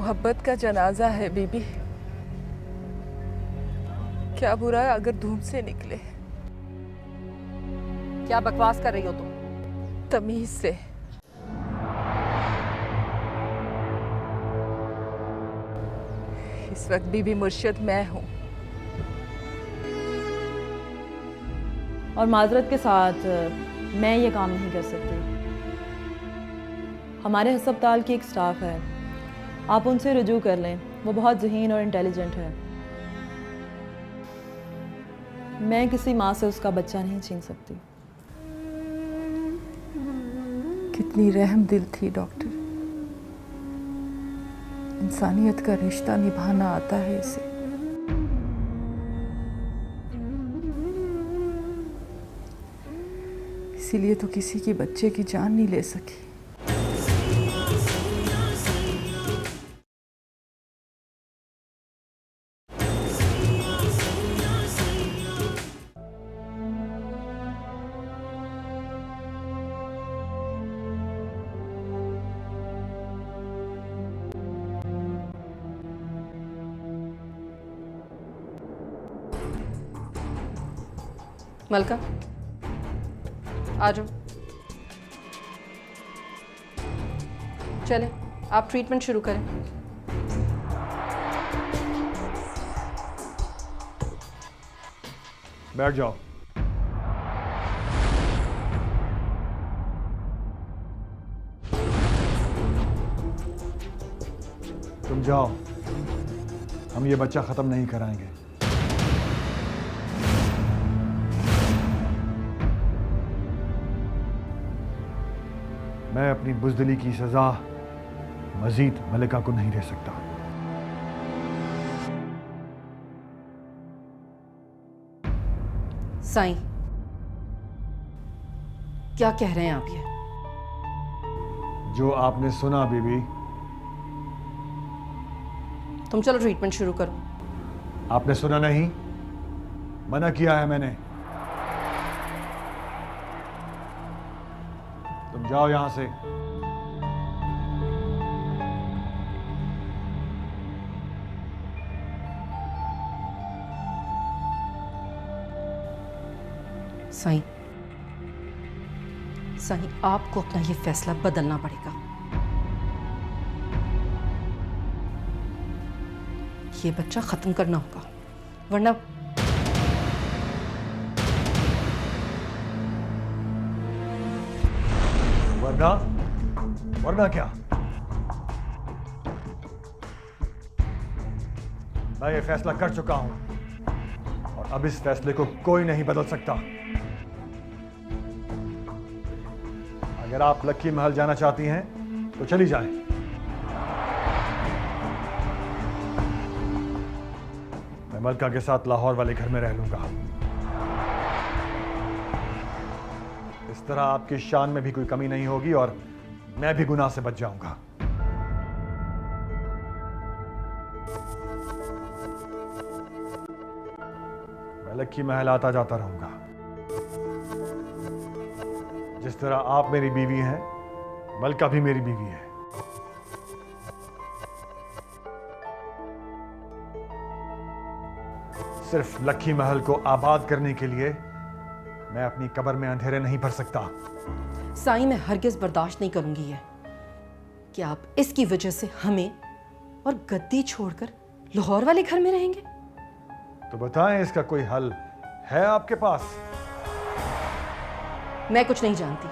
मोहब्बत का जनाजा है बीबी। क्या बुरा है अगर धूम से निकले। क्या बकवास कर रही हो तुम? तमीज से। इस वक्त बीबी मुर्शिद मैं हूं। और माजरत के साथ मैं ये काम नहीं कर सकती। हमारे अस्पताल की एक स्टाफ है, आप उनसे रुजू कर लें, वो बहुत ज़हीन और इंटेलिजेंट है। मैं किसी माँ से उसका बच्चा नहीं छीन सकती। कितनी रहम दिल थी डॉक्टर। इंसानियत का रिश्ता निभाना आता है इसे। इसीलिए तो किसी के बच्चे की जान नहीं ले सकी। मलका, आ जाओ। चले, आप ट्रीटमेंट शुरू करें। बैठ जाओ। तुम जाओ, हम ये बच्चा खत्म नहीं कराएंगे। मैं अपनी बुज़दिली की सजा मजीद मलिका को नहीं दे सकता। साईं, क्या कह रहे हैं आप ये? जो आपने सुना बीबी। तुम चलो ट्रीटमेंट शुरू करो। आपने सुना नहीं? मना किया है मैंने। तुम जाओ यहां से। साईं, साईं, आपको अपना ये फैसला बदलना पड़ेगा। ये बच्चा खत्म करना होगा, वरना वरना वरना क्या? मैं ये फैसला कर चुका हूं और अब इस फैसले को कोई नहीं बदल सकता। अगर आप लक्की महल जाना चाहती हैं तो चली जाएं। मैं मलका के साथ लाहौर वाले घर में रह लूंगा। इस तरह आपकी शान में भी कोई कमी नहीं होगी और मैं भी गुनाह से बच जाऊंगा। मैं लक्की महल आता जाता रहूंगा। जिस तरह आप मेरी बीवी हैं, मलका भी मेरी बीवी है। सिर्फ लक्की महल को आबाद करने के लिए मैं अपनी कब्र में अंधेरे नहीं भर सकता। साईं, मैं हरगिज बर्दाश्त नहीं करूंगी ये कि आप इसकी वजह से हमें और गद्दी छोड़कर लाहौर वाले घर में रहेंगे। तो बताएं, इसका कोई हल है आपके पास? मैं कुछ नहीं जानती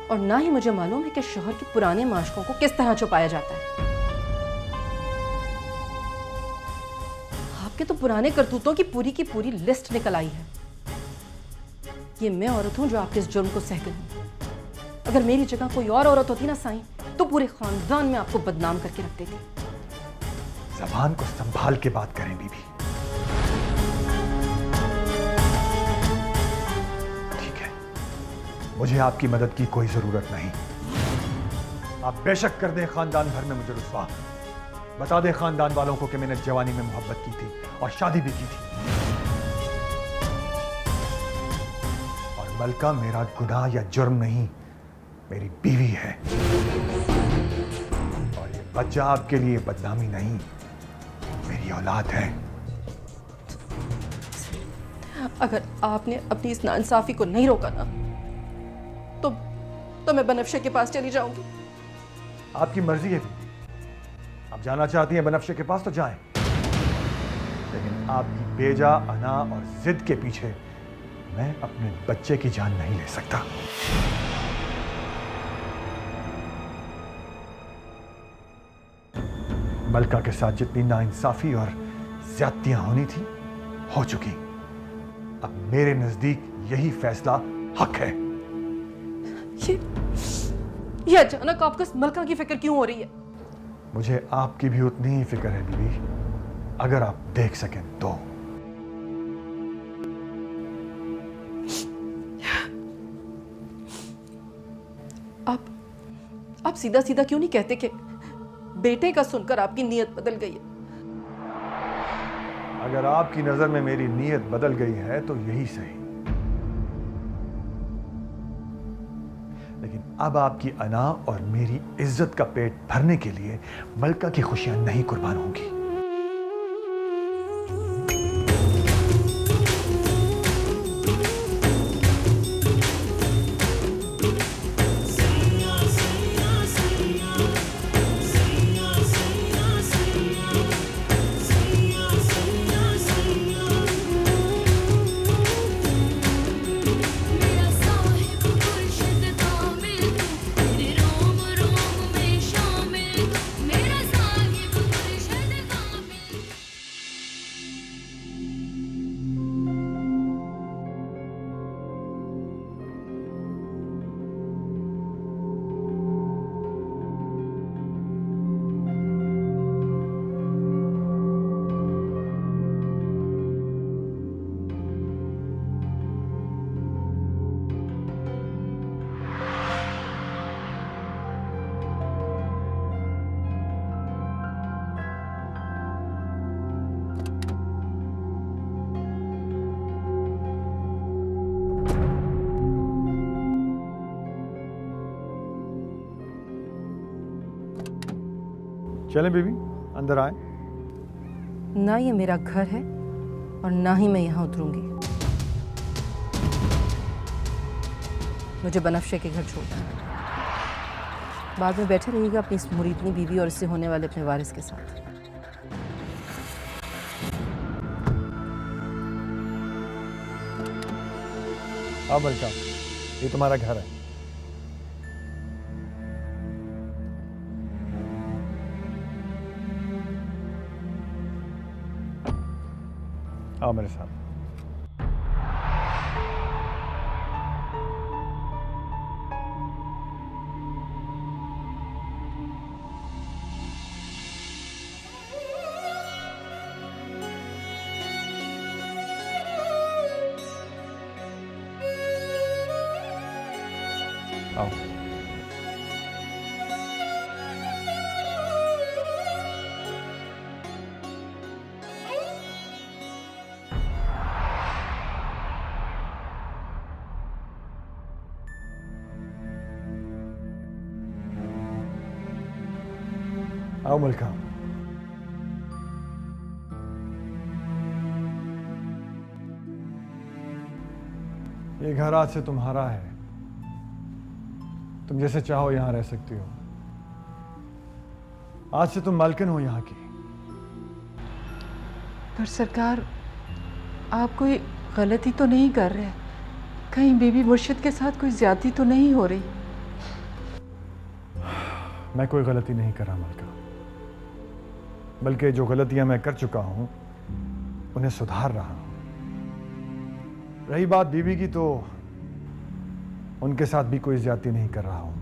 और ना ही मुझे मालूम है कि शोहर के पुराने माशकों को किस तरह छुपाया जाता है। आपके तो पुराने करतूतों की पूरी लिस्ट निकल आई है। ये मैं औरत हूं जो आपके इस जुर्म को सह गई। अगर मेरी जगह कोई और औरत होती ना साईं, तो पूरे खानदान में आपको बदनाम करके रख देती। ज़बान को संभाल के बात करें बीबी। ठीक है, मुझे आपकी मदद की कोई जरूरत नहीं। आप बेशक कर दें खानदान भर में मुझे रुस्वा। बता दें खानदान वालों को कि मैंने जवानी में मोहब्बत की थी और शादी भी की थी। और मलका मेरा गुनाह या जुर्म नहीं, मेरी बीवी है। और ये बच्चा आपके लिए बदनामी नहीं, मेरी औलाद है। अगर आपने अपनी इस नाइंसाफी को नहीं रोका ना तो मैं बनफ्शे के पास चली जाऊंगी। आपकी मर्जी है बीबी, आप जाना चाहती हैं बनफ्शे के पास तो जाएं, लेकिन आपकी बेजा अना और जिद के पीछे मैं अपने बच्चे की जान नहीं ले सकता। मलका के साथ जितनी नाइंसाफी और ज्यादतियां होनी थी हो चुकी। अब मेरे नजदीक यही फैसला हक है। ये अचानक आपको इस मलका की फिक्र क्यों हो रही है? मुझे आपकी भी उतनी ही फिक्र है बीबी, अगर आप देख सकें तो। आप सीधा सीधा क्यों नहीं कहते कि बेटे का सुनकर आपकी नीयत बदल गई है? अगर आपकी नजर में मेरी नीयत बदल गई है तो यही सही, लेकिन अब आपकी अना और मेरी इज्जत का पेट भरने के लिए मलका की खुशियां नहीं कुर्बान होंगी। चलें बीबी, अंदर आए। ना ये मेरा घर है और ना ही मैं यहां उतरूंगी। मुझे बनफ्शे के घर छोड़ना है। बाद में बैठे रहिएगा अपनी इस मुरीदनी बीवी और इससे होने वाले अपने वारिस के साथ। हाँ मलका, ये तुम्हारा घर है। आओ मेरे साथ। आओ। आओ मलका। ये घर आज से तुम्हारा है, तुम जैसे चाहो यहां रह सकती हो। आज से तुम मालकिन हो यहाँ की। पर सरकार, आप कोई गलती तो नहीं कर रहे? कहीं बीबी मुर्शिद के साथ कोई ज्यादती तो नहीं हो रही? मैं कोई गलती नहीं कर रहा मलका, बल्कि जो गलतियां मैं कर चुका हूं उन्हें सुधार रहा हूं। रही बात बीवी की, तो उनके साथ भी कोई ज्यादती नहीं कर रहा हूं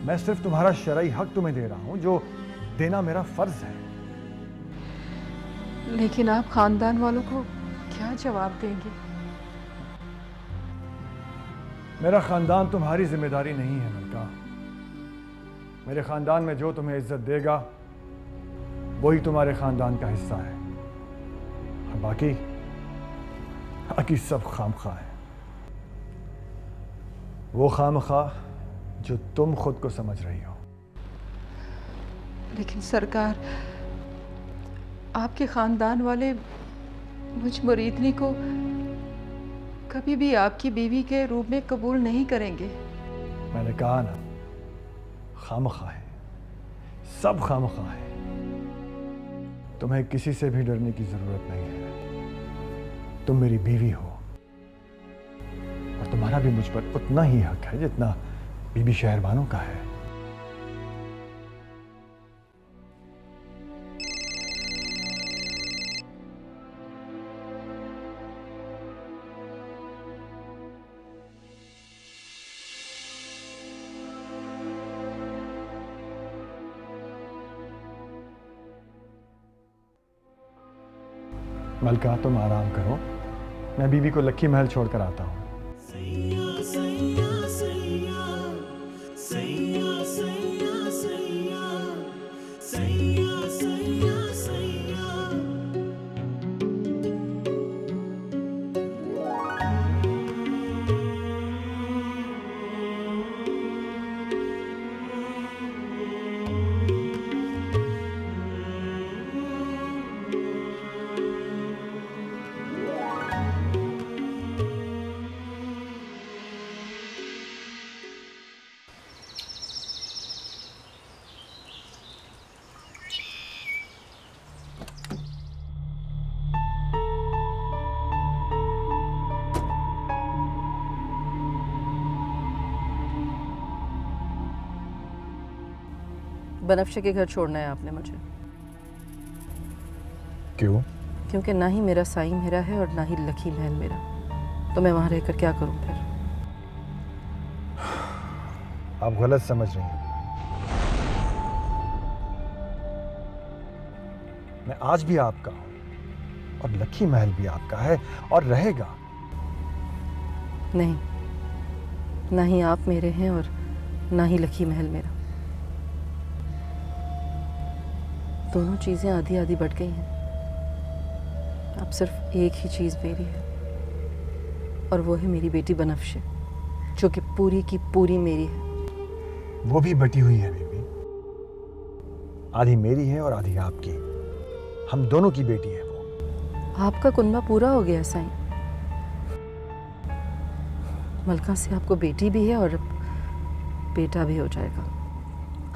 मैं सिर्फ तुम्हारा शरई हक तुम्हें दे रहा हूं, जो देना मेरा फर्ज है। लेकिन आप खानदान वालों को क्या जवाब देंगे? मेरा खानदान तुम्हारी जिम्मेदारी नहीं है मलका। मेरे खानदान में जो तुम्हें इज्जत देगा वही तुम्हारे खानदान का हिस्सा है, और बाकी सब खामखा है। वो खामखा जो तुम खुद को समझ रही हो। लेकिन सरकार, आपके ख़ानदान वाले मुझ मुरीदनी को कभी भी आपकी बीवी के रूप में कबूल नहीं करेंगे। मैंने कहा ना, खामखा है, सब खामखा है। तुम्हें किसी से भी डरने की जरूरत नहीं है। तुम मेरी बीवी हो और तुम्हारा भी मुझ पर उतना ही हक है जितना बीबी शहरबानों का है। मलका, तुम आराम करो, मैं बीबी को लक्की महल छोड़कर आता हूँ। बनफ्शे के घर छोड़ना है आपने मुझे। क्यों? क्योंकि ना ही मेरा साईं मेरा है और ना ही लकी महल मेरा, तो मैं वहां रहकर क्या करूं फिर? आप गलत समझ रही हैं। मैं आज भी आपका हूं और लकी महल भी आपका है और रहेगा। नहीं, ना ही आप मेरे हैं और ना ही लकी महल मेरा। दोनों चीजें आधी आधी बढ़ गई हैं। अब सिर्फ एक ही चीज मेरी है और वो है मेरी बेटी बनफ्शे, जो कि पूरी की पूरी मेरी है। वो भी बटी हुई है बेबी, आधी मेरी है और आधी आपकी। हम दोनों की बेटी है वो। आपका कुनबा पूरा हो गया साईं। मलका से आपको बेटी भी है और बेटा भी हो जाएगा।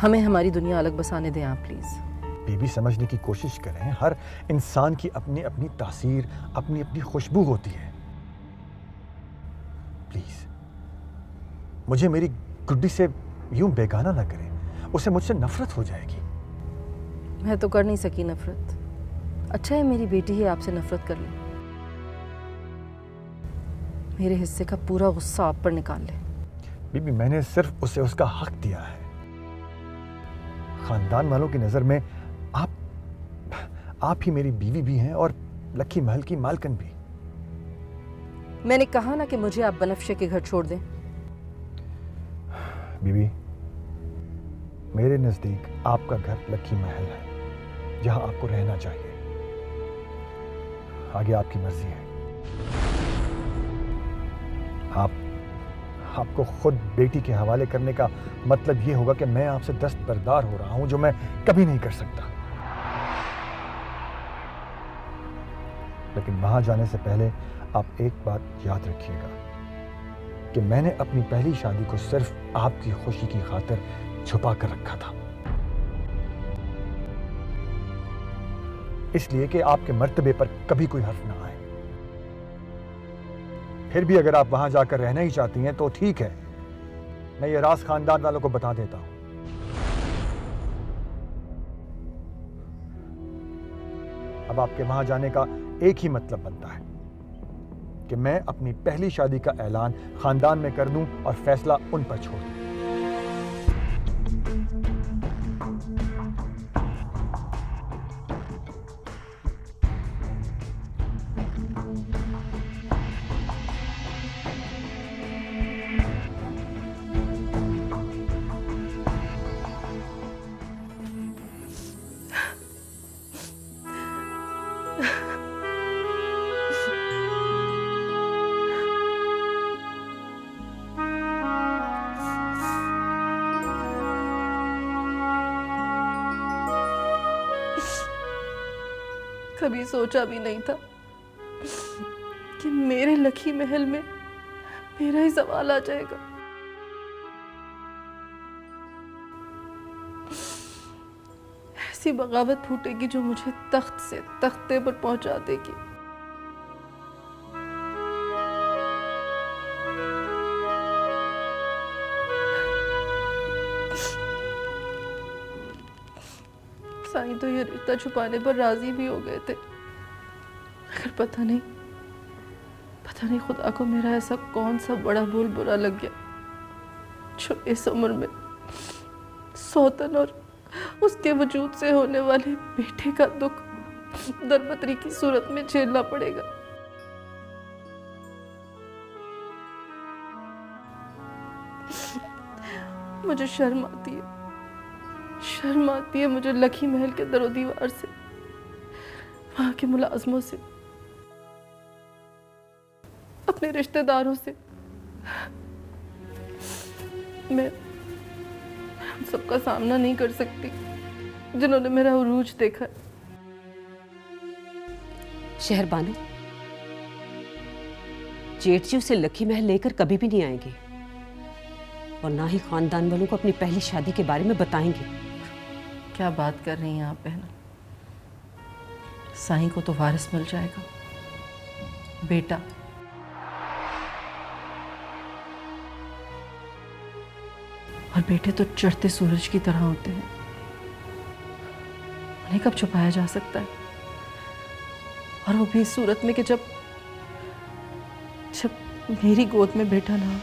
हमें हमारी दुनिया अलग बसाने दें आप प्लीज। बेबी, समझने की कोशिश करें। हर इंसान की अपनी अपनी तासीर, अपनी अपनी खुशबू होती है। प्लीज मुझे मेरी गुड्डी से यूं बेगाना ना करें, उसे मुझसे नफरत हो जाएगी। मैं तो कर नहीं सकी नफरत। अच्छा है मेरी बेटी ही आपसे नफरत कर ले। मेरे हिस्से का पूरा गुस्सा आप पर निकाल ले। बीबी, मैंने सिर्फ उसे उसका हक दिया है। खानदान वालों की नजर में आप ही मेरी बीवी भी हैं और लकी महल की मालकिन भी। मैंने कहा ना कि मुझे आप बनफ्शे के घर छोड़ दें। बीबी, मेरे नजदीक आपका घर लकी महल है, जहां आपको रहना चाहिए। आगे आपकी मर्जी है। आपको खुद बेटी के हवाले करने का मतलब यह होगा कि मैं आपसे दस्तबरदार हो रहा हूं, जो मैं कभी नहीं कर सकता। लेकिन वहां जाने से पहले आप एक बात याद रखिएगा कि मैंने अपनी पहली शादी को सिर्फ आपकी खुशी की खातिर छुपा कर रखा था, इसलिए कि आपके मर्तबे पर कभी कोई हर्फ ना आए। फिर भी अगर आप वहां जाकर रहना ही चाहती हैं तो ठीक है, मैं ये राज खानदान वालों को बता देता हूं। अब आपके वहां जाने का एक ही मतलब बनता है कि मैं अपनी पहली शादी का ऐलान खानदान में कर दूं और फैसला उन पर छोड़ दूं। कभी सोचा भी नहीं था कि मेरे लकी महल में मेरा ही सवाल आ जाएगा। ऐसी बगावत फूटेगी जो मुझे तख्त से तख्ते पर पहुंचा देगी। साईं तो ये रिश्ता छुपाने पर राजी भी हो गए थे, मगर पता नहीं खुदा को मेरा ऐसा कौन सा बड़ा भूल बुरा लग गया जो इस उम्र में सौतन और उसके वजूद से होने वाले बेटे का दुख दरबदरी की सूरत में झेलना पड़ेगा। मुझे शर्म आती है मुझे लकी महल के दरो दीवार से, वहां के मुलाजमों से, अपने रिश्तेदारों से। मैं उन सबका सामना नहीं कर सकती जिन्होंने मेरा उरूज देखा। शहरबानो, जेठ जी उसे लकी महल लेकर कभी भी नहीं आएंगे और ना ही खानदान वालों को अपनी पहली शादी के बारे में बताएंगे। क्या बात कर रही हैं आप बहना? साईं को तो वारिस मिल जाएगा, बेटा। और बेटे तो चढ़ते सूरज की तरह होते हैं, उन्हें कब छुपाया जा सकता है? और वो भी इस सूरत में कि जब मेरी गोद में बेटा ना हो।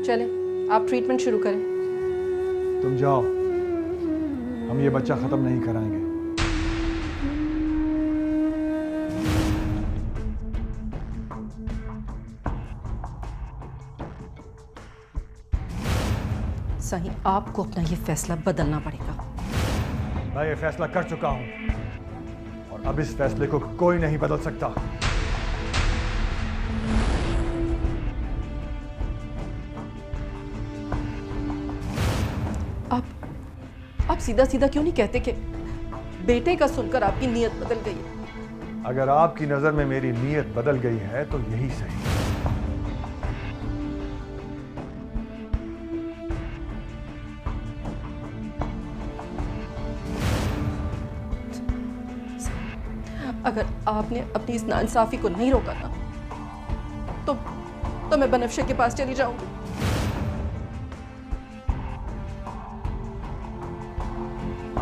चले, आप ट्रीटमेंट शुरू करें। तुम जाओ, हम ये बच्चा खत्म नहीं कराएंगे। साईं, आपको अपना ये फैसला बदलना पड़ेगा। मैं ये फैसला कर चुका हूं और अब इस फैसले को कोई नहीं बदल सकता। आप सीधा सीधा क्यों नहीं कहते कि बेटे का सुनकर आपकी नीयत बदल गई है? अगर आपकी नजर में मेरी नीयत बदल गई है तो यही सही। अगर आपने अपनी इस नाइंसाफी को नहीं रोका ना, तो मैं बनफ्शे के पास चली जाऊंगी।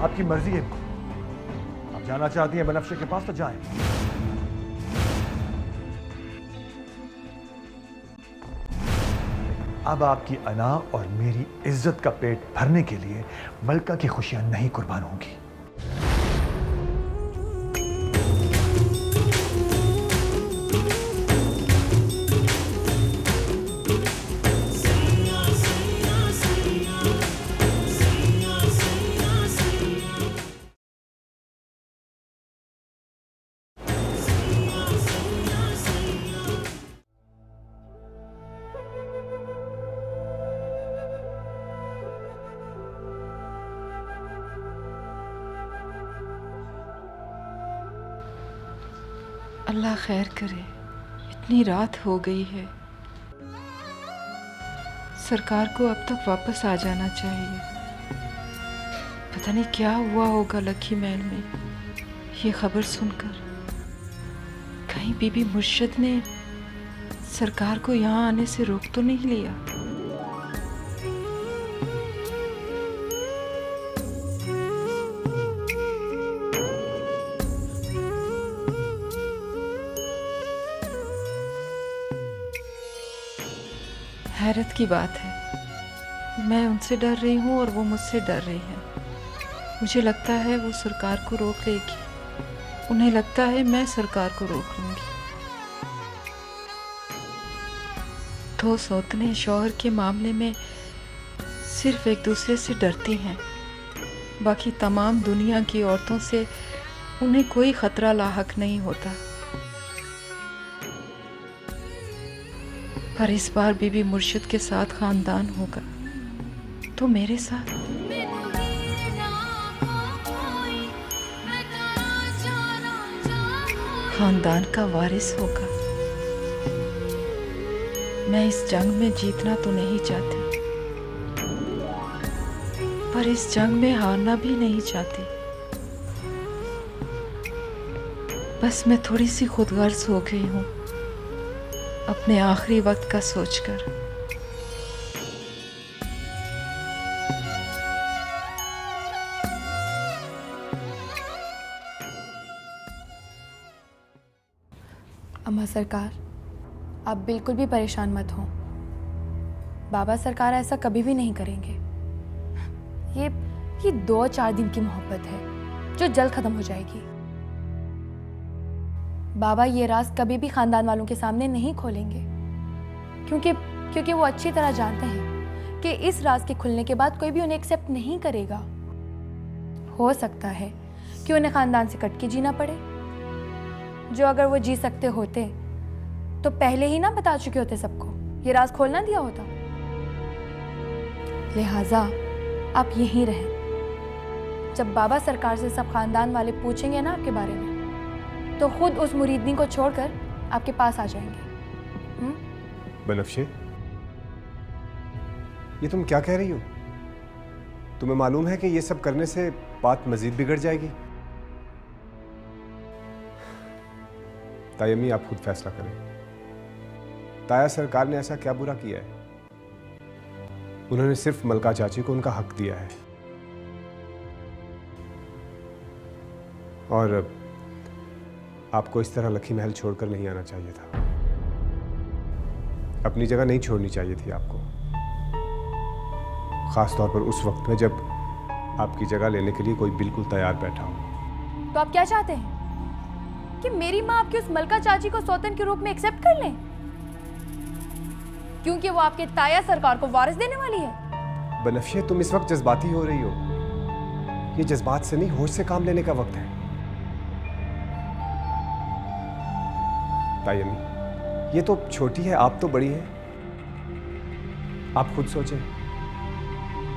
आपकी मर्जी है, आप जाना चाहती हैं बनफ्शे के पास तो जाएं। अब आपकी अना और मेरी इज्जत का पेट भरने के लिए मलका की खुशियां नहीं कुर्बान होंगी। अल्लाह खैर करे, इतनी रात हो गई है। सरकार को अब तक वापस आ जाना चाहिए। पता नहीं क्या हुआ होगा लकी महल में ये खबर सुनकर। कहीं बीबी मुर्शिद ने सरकार को यहाँ आने से रोक तो नहीं लिया? हैरत की बात है, मैं उनसे डर रही हूँ और वो मुझसे डर रही हैं। मुझे लगता है वो सरकार को रोक लेगी, उन्हें लगता है मैं सरकार को रोक लूँगी। दो सौतने शौहर के मामले में सिर्फ एक दूसरे से डरती हैं, बाकी तमाम दुनिया की औरतों से उन्हें कोई खतरा लाहक नहीं होता। पर इस बार बीबी मुर्शिद के साथ खानदान होगा तो मेरे साथ खानदान का वारिस होगा। मैं इस जंग में जीतना तो नहीं चाहती, पर इस जंग में हारना भी नहीं चाहती। बस मैं थोड़ी सी खुदगर्ज हो गई हूँ अपने आखिरी वक्त का सोचकर। अम्मा सरकार, आप बिल्कुल भी परेशान मत हो। बाबा सरकार ऐसा कभी भी नहीं करेंगे। ये 2-4 दिन की मोहब्बत है जो जल्द खत्म हो जाएगी। बाबा ये राज कभी भी खानदान वालों के सामने नहीं खोलेंगे, क्योंकि वो अच्छी तरह जानते हैं कि इस राज के खुलने के बाद कोई भी उन्हें एक्सेप्ट नहीं करेगा। हो सकता है कि उन्हें खानदान से कट के जीना पड़े, जो अगर वो जी सकते होते तो पहले ही ना बता चुके होते सबको, ये राज खोलना दिया होता। लिहाजा आप यहीं रहें। जब बाबा सरकार से सब खानदान वाले पूछेंगे ना आपके बारे में, तो खुद उस मुरीदनी को छोड़कर आपके पास आ जाएंगे। बनफ्शे, ये तुम क्या कह रही हो? तुम्हें मालूम है कि ये सब करने से बात मजीद बिगड़ जाएगी। तायम्मी, आप खुद फैसला करें। ताया सरकार ने ऐसा क्या बुरा किया है? उन्होंने सिर्फ मलका चाची को उनका हक दिया है, और आपको इस तरह लखी महल छोड़कर नहीं आना चाहिए था। अपनी जगह नहीं छोड़नी चाहिए थी आपको, खास तौर पर उस वक्त में जब आपकी जगह लेने के लिए कोई बिल्कुल तैयार बैठा हो। तो आप क्या चाहते हैं कि मेरी माँ आपकी उस मलका चाची को सौतन के रूप में एक्सेप्ट कर लें, क्योंकि वो आपके ताया सरकार को वारिस देने वाली है? बनफ्शे, तुम इस वक्त जज्बाती हो रही हो। ये जज्बात से नहीं, होश से काम लेने का वक्त है। तायम्मी, ये तो छोटी है, आप तो बड़ी हैं। आप खुद सोचें,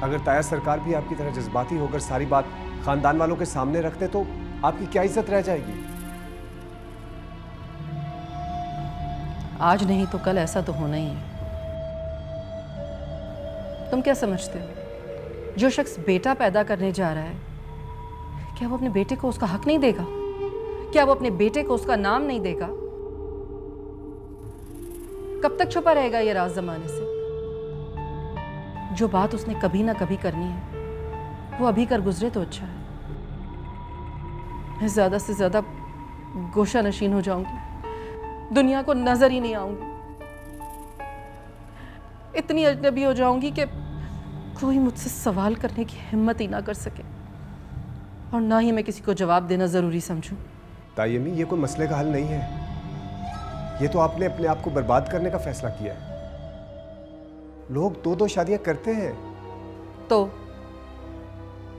अगर ताया सरकार भी आपकी तरह जज्बाती होकर सारी बात खानदान वालों के सामने रखते तो आपकी क्या इज्जत रह जाएगी? आज नहीं तो कल ऐसा तो होना ही है। तुम क्या समझते हो, जो शख्स बेटा पैदा करने जा रहा है, क्या वो अपने बेटे को उसका हक नहीं देगा? क्या वो अपने बेटे को उसका नाम नहीं देगा? कब तक छुपा रहेगा ये राज जमाने से? जो बात उसने कभी ना कभी करनी है, वो अभी कर गुजरे तो अच्छा है। मैं ज्यादा से ज्यादा गोशा नशीन हो जाऊंगी, दुनिया को नजर ही नहीं आऊंगी, इतनी अजनबी हो जाऊंगी कि कोई मुझसे सवाल करने की हिम्मत ही ना कर सके, और ना ही मैं किसी को जवाब देना जरूरी समझूं। तायम्मी, ये कोई मसले का हल नहीं है। ये तो आपने अपने आप को बर्बाद करने का फैसला किया है। लोग 2-2 शादियां करते हैं। तो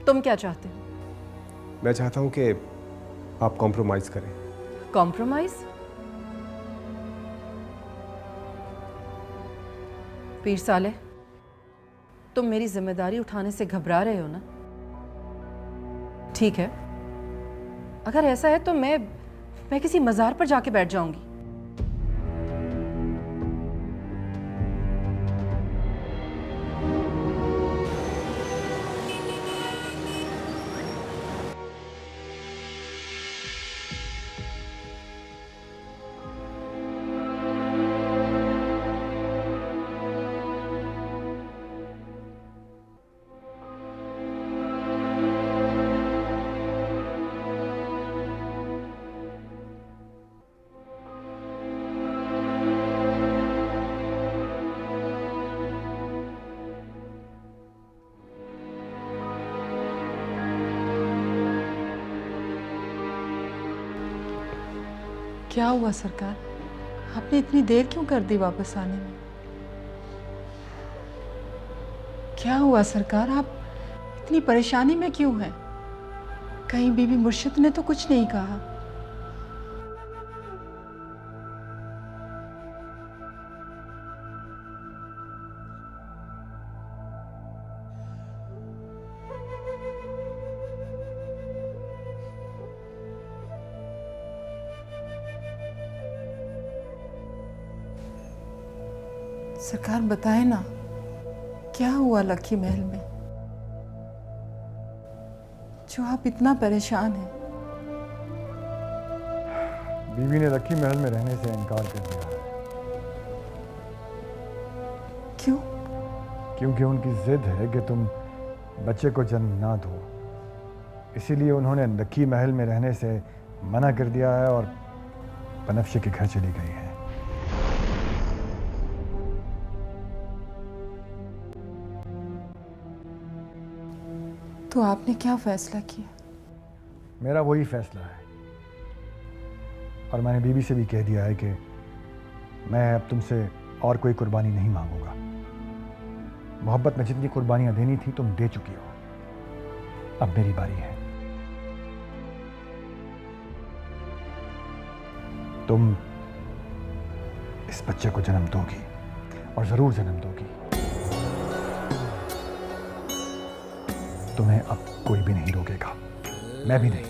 तुम क्या चाहते हो? मैं चाहता हूं कि आप कॉम्प्रोमाइज करें। कॉम्प्रोमाइज? पीर साले, तुम मेरी जिम्मेदारी उठाने से घबरा रहे हो ना? ठीक है, अगर ऐसा है तो मैं किसी मजार पर जाके बैठ जाऊंगी। क्या हुआ सरकार? आपने इतनी देर क्यों कर दी वापस आने में? क्या हुआ सरकार? आप इतनी परेशानी में क्यों हैं? कहीं बीबी मुर्शिद ने तो कुछ नहीं कहा? सरकार बताए ना, क्या हुआ लक्की महल में जो आप इतना परेशान हैं? बीवी ने लक्की महल में रहने से इनकार कर दिया है। क्यों? क्योंकि उनकी जिद है कि तुम बच्चे को जन्म ना दो, इसीलिए उन्होंने लक्की महल में रहने से मना कर दिया है और बनफ्शे के घर चली गई है। तो आपने क्या फैसला किया? मेरा वही फैसला है और मैंने बीबी से भी कह दिया है कि मैं अब तुमसे और कोई कुर्बानी नहीं मांगूंगा। मोहब्बत में जितनी कुर्बानियां देनी थी तुम दे चुकी हो, अब मेरी बारी है। तुम इस बच्चे को जन्म दोगी और जरूर जन्म दोगी। तुम्हें अब कोई भी नहीं रोकेगा, मैं भी नहीं।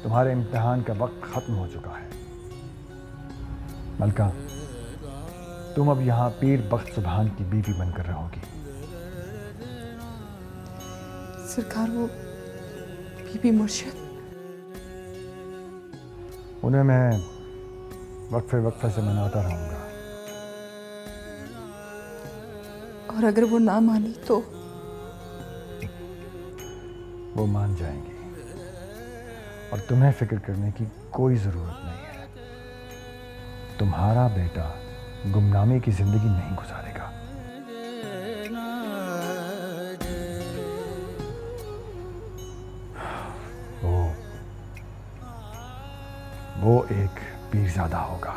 तुम्हारे इम्तिहान का वक्त खत्म हो चुका है मलका। तुम अब यहां पीर बख्त सुभान की बीवी बनकर रहोगी। सरकार, वो बीबी मुर्शिद? उन्हें मैं वक्फे वक्फे से मनाता रहूंगा। और अगर वो ना मानी तो? वो मान जाएंगी और तुम्हें फिक्र करने की कोई जरूरत नहीं है। तुम्हारा बेटा गुमनामी की जिंदगी नहीं गुजारेगा। वो एक पीरजादा होगा।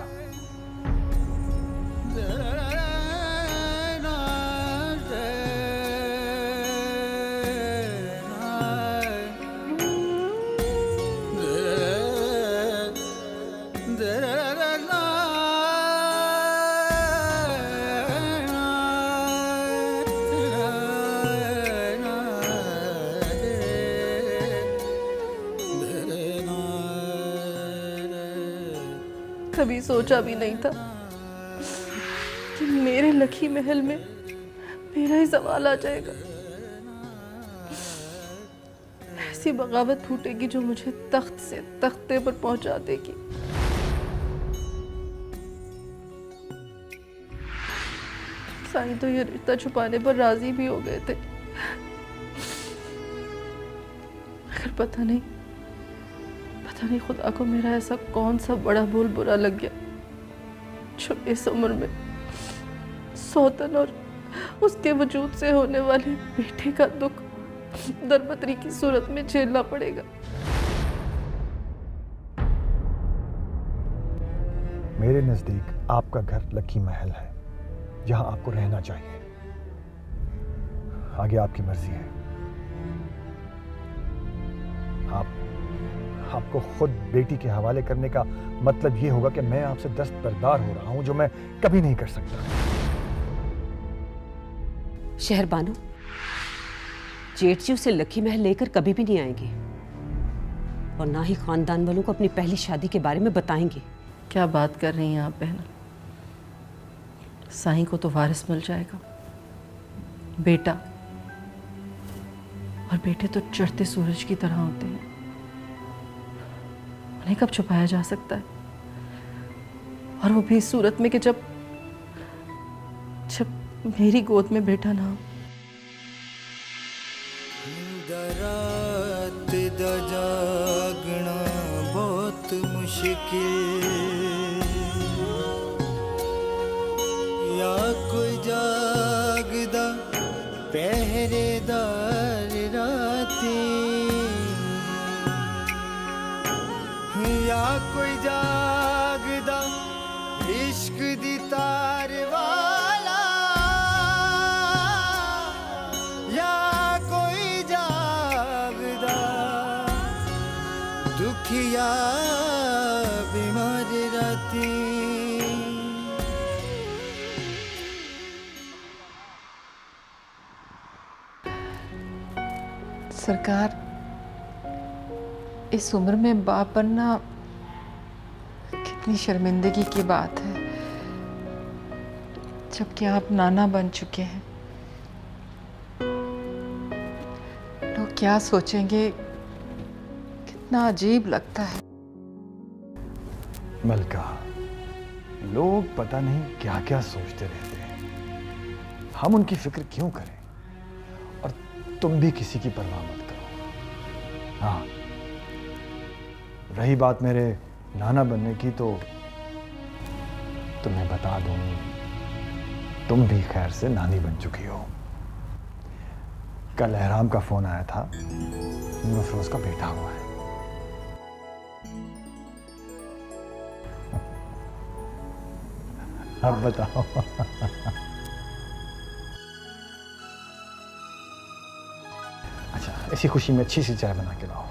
कभी सोचा भी नहीं था कि मेरे लकी महल में मेरा ही सवाल आ जाएगा। ऐसी बगावत फूटेगी जो मुझे तख्त से तख्ते पर पहुंचा देगी। साईं तो ये रिश्ता छुपाने पर राजी भी हो गए थे, मगर पता नहीं खुदा को मेरा ऐसा कौन सा बड़ा भूल बुरा लग गया जो इस उम्र में सौतन और उसके वजूद से होने वाले बेटे का दुख दरबदरी की सूरत में झेलना पड़ेगा। मेरे नजदीक आपका घर लक्की महल है, जहां आपको रहना चाहिए। आगे आपकी मर्जी है। आपको खुद बेटी के हवाले करने का मतलब यह होगा कि मैं आपसे दस्तबरदार हो रहा हूं, जो मैं कभी नहीं कर सकता। शहरबानो, जेठ जी उसे लक्की महल लेकर कभी भी नहीं आएंगे और ना ही खानदान वालों को अपनी पहली शादी के बारे में बताएंगे। क्या बात कर रही हैं आप बहना? साईं को तो वारिस मिल जाएगा, बेटा, और बेटे तो चढ़ते सूरज की तरह होते हैं, उन्हें कब छुपाया जा सकता है? और वो भी इस सूरत में कि जब मेरी गोद में बेटा ना हो। रात दा जागना बहुत मुश्किल, या कोई जागदा पहरेदार राती, या कोई जागदा इश्क दी तार वाला, या कोई जागदा दुखिया बीमार राती। सरकार, इस उम्र में बाप बनना कितनी शर्मिंदगी की बात है, जबकि आप नाना बन चुके हैं। लोग क्या सोचेंगे, कितना अजीब लगता है। मलका, लोग पता नहीं क्या क्या सोचते रहते हैं, हम उनकी फिक्र क्यों करें? और तुम भी किसी की परवाह मत करो। हाँ, रही बात मेरे नाना बनने की, तो तुम्हें बता दूं, तुम भी खैर से नानी बन चुकी हो। कल एहराम का फोन आया था, नूर अफरोज का बेटा हुआ है। अब बताओ। अच्छा, इसी खुशी में अच्छी सी चाय बना के लाओ।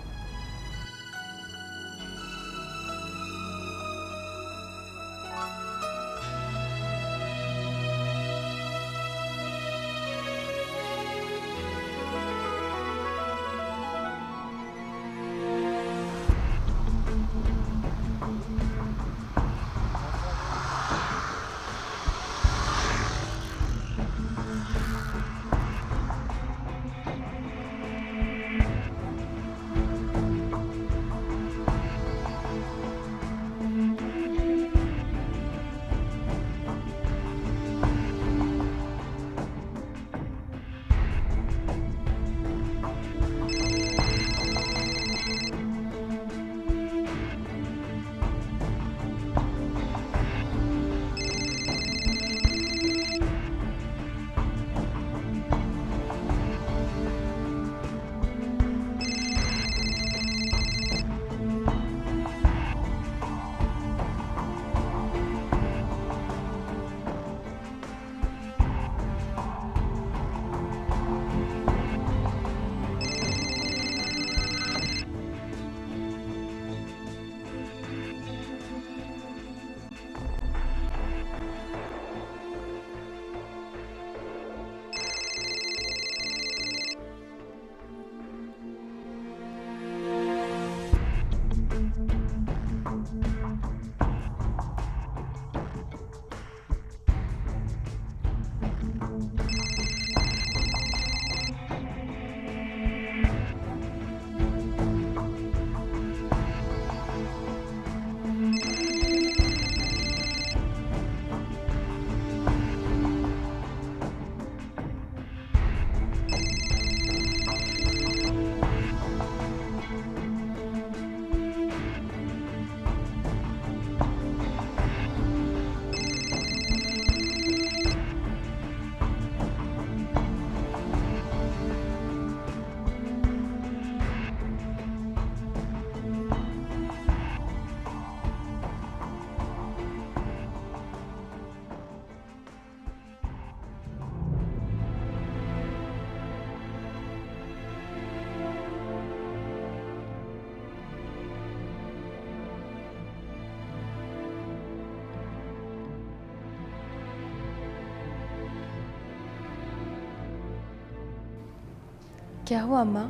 क्या हुआ अम्मा?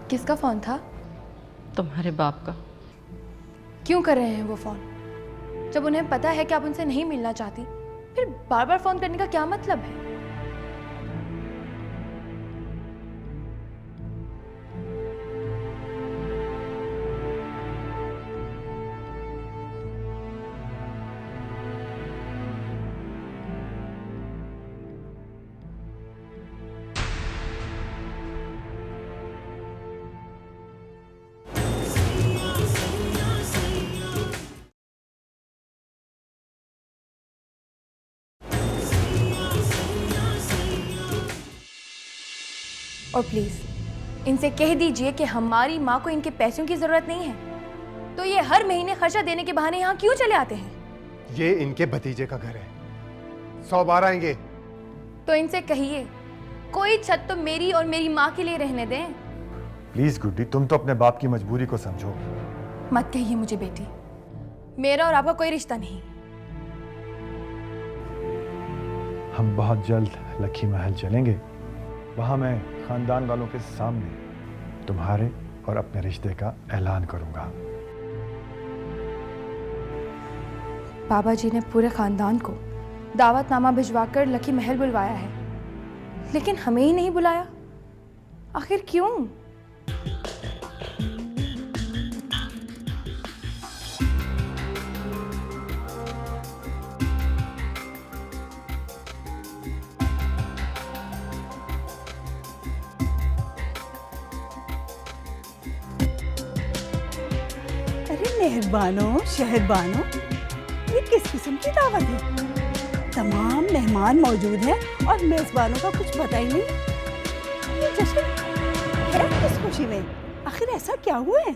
किसका फ़ोन था? तुम्हारे बाप का। क्यों कर रहे हैं वो फ़ोन? जब उन्हें पता है कि आप उनसे नहीं मिलना चाहती, फिर बार बार फ़ोन करने का क्या मतलब है? और प्लीज़ इनसे कह दीजिए कि हमारी माँ को इनके पैसों की ज़रूरत नहीं है। तो ये हर महीने खर्चा देने के बहाने यहाँ क्यों चले आते हैं? ये इनके भतीजे का घर है, 100 बार आएंगे। तो इनसे कहिए कोई छत तो मेरी और मेरी माँ के लिए रहने दें। प्लीज गुड्डी, तुम तो अपने बाप की मजबूरी को समझो। मत कहिए मुझे बेटी, मेरा और आपका कोई रिश्ता नहीं। हम बहुत जल्द लखी महल चलेंगे। वहां मैं खानदान वालों के सामने तुम्हारे और अपने रिश्ते का ऐलान करूंगा। बाबा जी ने पूरे खानदान को दावतनामा भिजवाकर लखी महल बुलवाया है, लेकिन हमें ही नहीं बुलाया। आखिर क्यों? अरे मेहरबानो शहरबानो, ये किस किस्म की दावत है? तमाम मेहमान मौजूद हैं और मेजबानों का कुछ पता ही नहीं। ये जश्न है किस खुशी में? आखिर ऐसा क्या हुआ है?